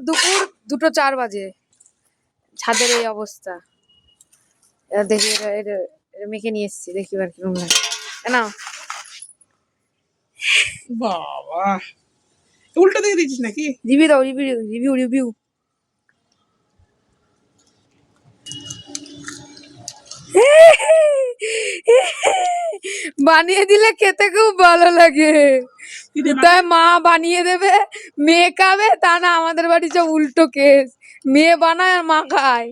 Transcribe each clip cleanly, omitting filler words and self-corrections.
দুপুর 2:04 বাজে, ছাদের এই অবস্থা। দেখি এটা মেখে নিয়ে এসছি, দেখি এবার কিরকম লাগে না। বাবা উল্টো দিকে দিচ্ছিস নাকি? রিভিউ দাও, রিভিউ। বানিয়ে দিলে খেতে খুব ভালো লাগে। তাই মা বানিয়ে দেবে, মেয়ে খাবে, তা না আমাদের বাড়ি সব উল্টো কেস, মেয়ে বানায় আর মা খায়।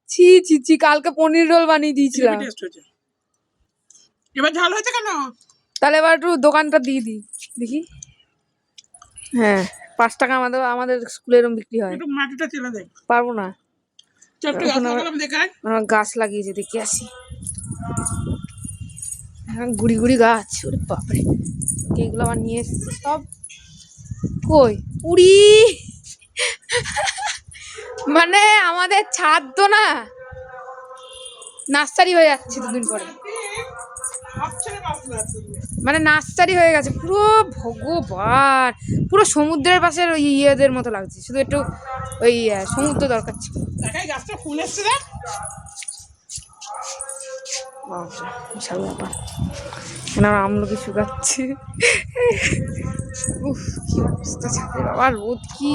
ছি ছি ছি, কালকে পনির রোল বানিয়ে দিয়েছিলাম। এবার ঝাল হয়েছে কেন? তাহলে এবার একটু দোকানটা দিয়ে দিই, দেখি। হ্যাঁ, 5 টাকা আমাদের স্কুলে এরকম বিক্রি হয়। একটু মাটিটা চেলে দে। পারবো না, দেখাই গাছ লাগিয়েছে, দেখি আসি। এখন গুড়ি গাছ, ওরে বাপরে, এগুলো আবার নিয়ে এসছে সব। কই উড়ি, মানে আমাদের ছাদ তো না, নার্সারি হয়ে যাচ্ছে দুদিন পরে, মানে নার্সারি হয়ে গেছে পুরো। ভগবান, পুরো সমুদ্রের পাশের ওই ইয়েদের মতো লাগছে, শুধু একটু ওই সমুদ্র দরকার ছিল। গাছটা ফুল এসছে রে, বিশাল ব্যাপার। এনার আমলকি শুকাচ্ছে। উফ কি অবস্থা ছাদের, বাবা রোদ কি।